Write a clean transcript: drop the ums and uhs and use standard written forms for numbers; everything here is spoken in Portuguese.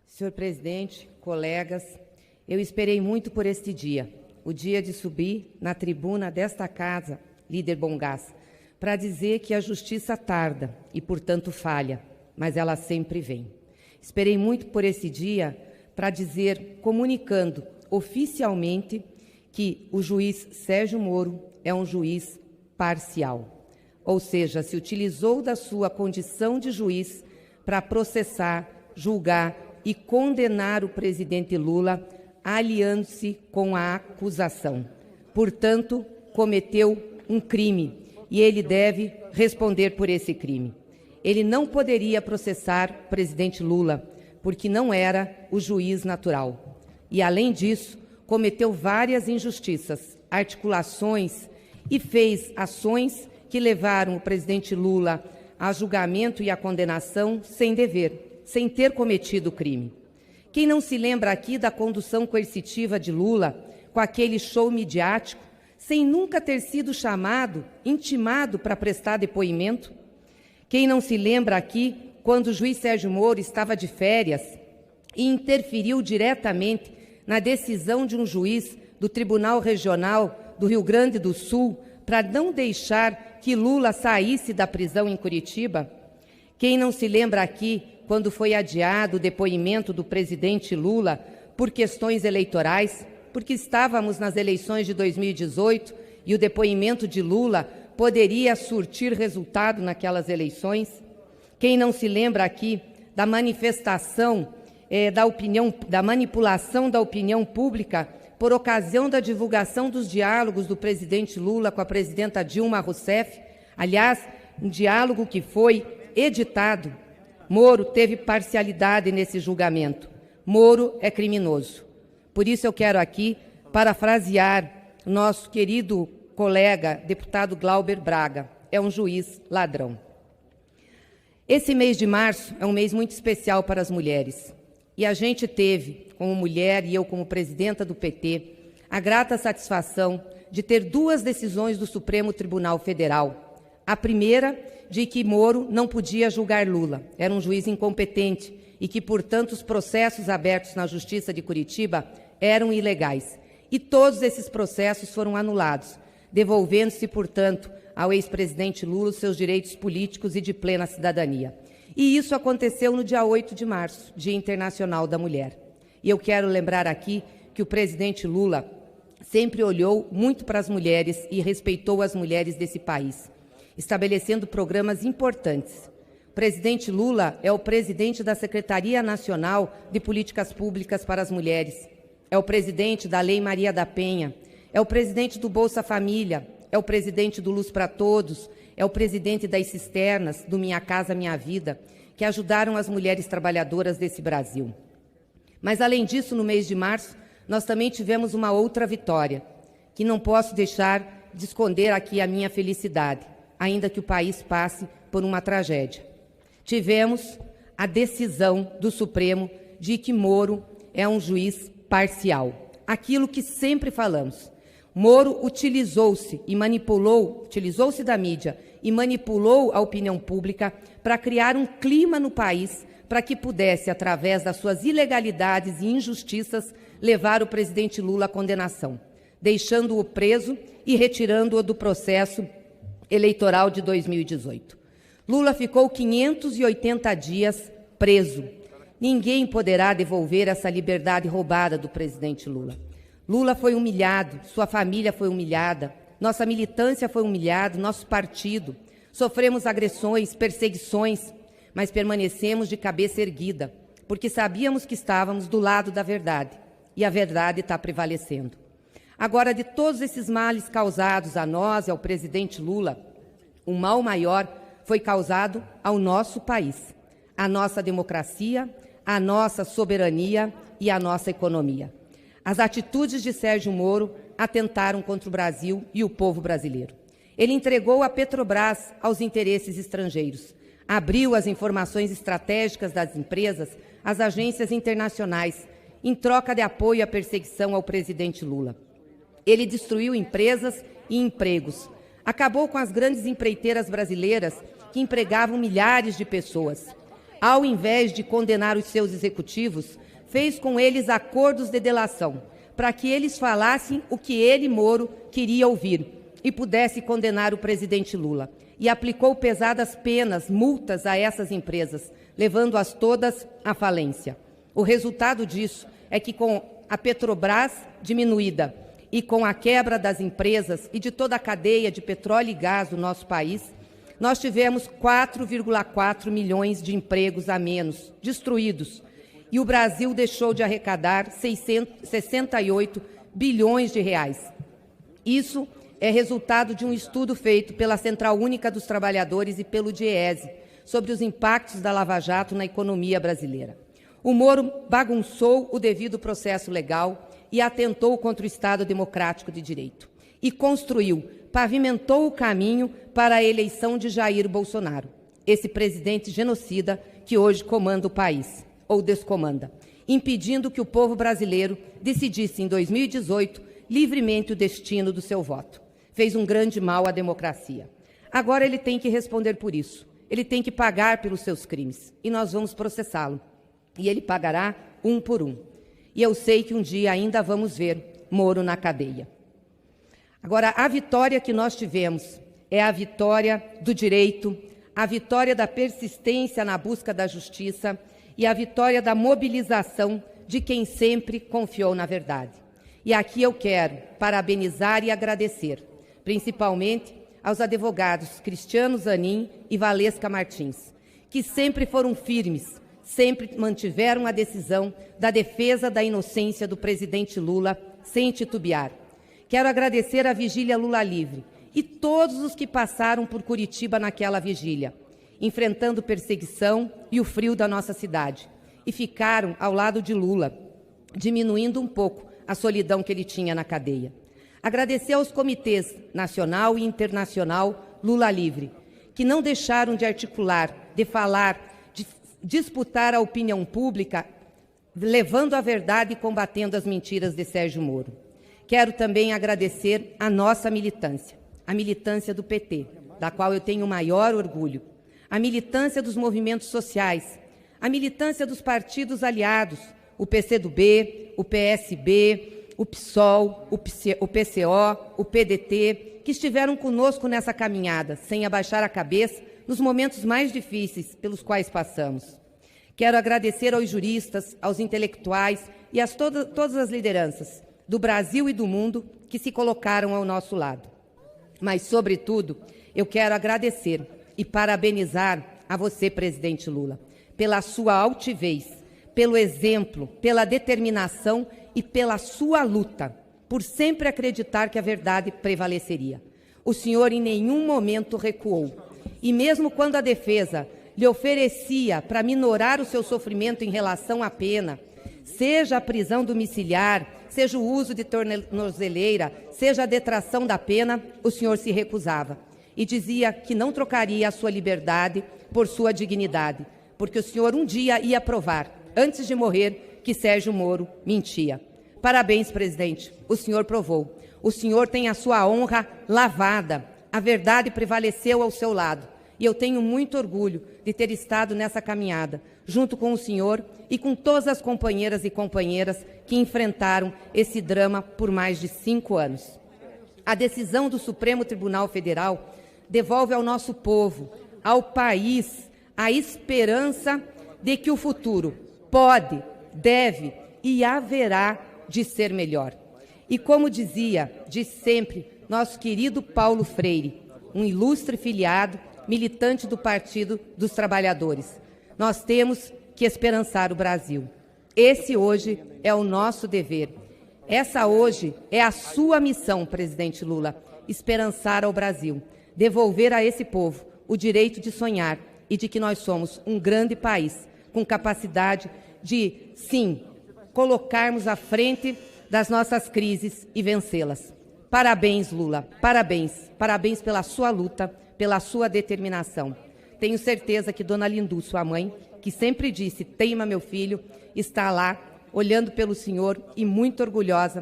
Senhor presidente, colegas, eu esperei muito por este dia, o dia de subir na tribuna desta casa, líder Bongás, para dizer que a justiça tarda e, portanto, falha, mas ela sempre vem. Esperei muito por esse dia para dizer, comunicando oficialmente, que o juiz Sérgio Moro é um juiz parcial, ou seja, se utilizou da sua condição de juiz para processar, julgar e condenar o presidente Lula, aliando-se com a acusação. Portanto, cometeu um crime e ele deve responder por esse crime. Ele não poderia processar o presidente Lula, porque não era o juiz natural. E, além disso, cometeu várias injustiças, articulações e fez ações que levaram o presidente Lula a julgamento e a condenação sem dever, sem ter cometido o crime. Quem não se lembra aqui da condução coercitiva de Lula com aquele show midiático, sem nunca ter sido chamado, intimado para prestar depoimento? Quem não se lembra aqui quando o juiz Sérgio Moro estava de férias e interferiu diretamente na decisão de um juiz do Tribunal Regional do Rio Grande do Sul para não deixar que Lula saísse da prisão em Curitiba? Quem não se lembra aqui quando foi adiado o depoimento do presidente Lula por questões eleitorais, porque estávamos nas eleições de 2018 e o depoimento de Lula poderia surtir resultado naquelas eleições? Quem não se lembra aqui da manifestação da manipulação da opinião pública por ocasião da divulgação dos diálogos do presidente Lula com a presidenta Dilma Rousseff? Aliás, um diálogo que foi editado. Moro teve parcialidade nesse julgamento. Moro é criminoso. Por isso eu quero aqui parafrasear nosso querido colega, deputado Glauber Braga. É um juiz ladrão. Esse mês de março é um mês muito especial para as mulheres. E a gente teve, como mulher e eu como presidenta do PT, a grata satisfação de ter duas decisões do Supremo Tribunal Federal. A primeira, de que Moro não podia julgar Lula, era um juiz incompetente e que, portanto, os processos abertos na Justiça de Curitiba eram ilegais. E todos esses processos foram anulados, devolvendo-se, portanto, ao ex-presidente Lula os seus direitos políticos e de plena cidadania. E isso aconteceu no dia 8 de março, Dia Internacional da Mulher. E eu quero lembrar aqui que o presidente Lula sempre olhou muito para as mulheres e respeitou as mulheres desse país, estabelecendo programas importantes. O presidente Lula é o presidente da Secretaria Nacional de Políticas Públicas para as Mulheres, é o presidente da Lei Maria da Penha, é o presidente do Bolsa Família, é o presidente do Luz para Todos, é o presidente das cisternas, do Minha Casa Minha Vida, que ajudaram as mulheres trabalhadoras desse Brasil. Mas, além disso, no mês de março, nós também tivemos uma outra vitória, que não posso deixar de esconder aqui a minha felicidade, ainda que o país passe por uma tragédia. Tivemos a decisão do Supremo de que Moro é um juiz parcial. Aquilo que sempre falamos. Moro utilizou-se da mídia e manipulou a opinião pública para criar um clima no país para que pudesse, através das suas ilegalidades e injustiças, levar o presidente Lula à condenação, deixando-o preso e retirando-o do processo eleitoral de 2018. Lula ficou 580 dias preso. Ninguém poderá devolver essa liberdade roubada do presidente Lula. Lula foi humilhado, sua família foi humilhada, nossa militância foi humilhada, nosso partido. Sofremos agressões, perseguições, mas permanecemos de cabeça erguida, porque sabíamos que estávamos do lado da verdade, e a verdade está prevalecendo. Agora, de todos esses males causados a nós e ao presidente Lula, o mal maior foi causado ao nosso país, à nossa democracia, à nossa soberania e à nossa economia. As atitudes de Sérgio Moro atentaram contra o Brasil e o povo brasileiro. Ele entregou a Petrobras aos interesses estrangeiros, abriu as informações estratégicas das empresas às agências internacionais, em troca de apoio à perseguição ao presidente Lula. Ele destruiu empresas e empregos, acabou com as grandes empreiteiras brasileiras que empregavam milhares de pessoas. ao invés de condenar os seus executivos, fez com eles acordos de delação, para que eles falassem o que ele, Moro, queria ouvir e pudesse condenar o presidente Lula. E aplicou pesadas penas, multas a essas empresas, levando-as todas à falência. O resultado disso é que, com a Petrobras diminuída e com a quebra das empresas e de toda a cadeia de petróleo e gás do nosso país, nós tivemos 4,4 milhões de empregos a menos, destruídos, e o Brasil deixou de arrecadar 68 bilhões de reais. Isso é resultado de um estudo feito pela Central Única dos Trabalhadores e pelo DIEESE sobre os impactos da Lava Jato na economia brasileira. O Moro bagunçou o devido processo legal e atentou contra o Estado Democrático de Direito. E construiu, pavimentou o caminho para a eleição de Jair Bolsonaro, esse presidente genocida que hoje comanda o país, ou descomanda, impedindo que o povo brasileiro decidisse em 2018 livremente o destino do seu voto. Fez um grande mal à democracia. Agora ele tem que responder por isso. Ele tem que pagar pelos seus crimes. E nós vamos processá-lo. E ele pagará um por um. E eu sei que um dia ainda vamos ver Moro na cadeia. Agora, a vitória que nós tivemos é a vitória do direito, a vitória da persistência na busca da justiça e a vitória da mobilização de quem sempre confiou na verdade. E aqui eu quero parabenizar e agradecer, principalmente aos advogados Cristiano Zanin e Valesca Martins, que sempre foram firmes, sempre mantiveram a decisão da defesa da inocência do presidente Lula sem titubear. Quero agradecer a Vigília Lula Livre e todos os que passaram por Curitiba naquela vigília, enfrentando perseguição e o frio da nossa cidade, e ficaram ao lado de Lula, diminuindo um pouco a solidão que ele tinha na cadeia. Agradecer aos comitês nacional e internacional Lula Livre, que não deixaram de articular, de falar, de disputar a opinião pública, levando a verdade e combatendo as mentiras de Sérgio Moro. Quero também agradecer a nossa militância, a militância do PT, da qual eu tenho o maior orgulho, a militância dos movimentos sociais, a militância dos partidos aliados, o PCdoB, o PSB, o PSOL, o PCO, o PDT, que estiveram conosco nessa caminhada, sem abaixar a cabeça, nos momentos mais difíceis pelos quais passamos. Quero agradecer aos juristas, aos intelectuais e a todas as lideranças do Brasil e do mundo que se colocaram ao nosso lado. Mas, sobretudo, eu quero agradecer e parabenizar a você, presidente Lula, pela sua altivez, pelo exemplo, pela determinação e pela sua luta, por sempre acreditar que a verdade prevaleceria. O senhor em nenhum momento recuou. E mesmo quando a defesa lhe oferecia para minorar o seu sofrimento em relação à pena, seja a prisão domiciliar, seja o uso de tornozeleira, seja a detração da pena, o senhor se recusava. E dizia que não trocaria a sua liberdade por sua dignidade, porque o senhor um dia ia provar, antes de morrer, que Sérgio Moro mentia. Parabéns, presidente. O senhor provou. O senhor tem a sua honra lavada. A verdade prevaleceu ao seu lado. E eu tenho muito orgulho de ter estado nessa caminhada, junto com o senhor e com todas as companheiras e companheiras que enfrentaram esse drama por mais de 5 anos. A decisão do Supremo Tribunal Federal devolve ao nosso povo, ao país, a esperança de que o futuro pode, deve e haverá de ser melhor. E como disse sempre nosso querido Paulo Freire, um ilustre filiado, militante do Partido dos Trabalhadores, nós temos que esperançar o Brasil. Esse hoje é o nosso dever. Essa hoje é a sua missão, presidente Lula, esperançar ao Brasil, devolver a esse povo o direito de sonhar e de que nós somos um grande país, com capacidade de, sim, colocarmos à frente das nossas crises e vencê-las. Parabéns, Lula, parabéns, parabéns pela sua luta, pela sua determinação. Tenho certeza que Dona Lindu, sua mãe, que sempre disse, teima meu filho, está lá, olhando pelo senhor e muito orgulhosa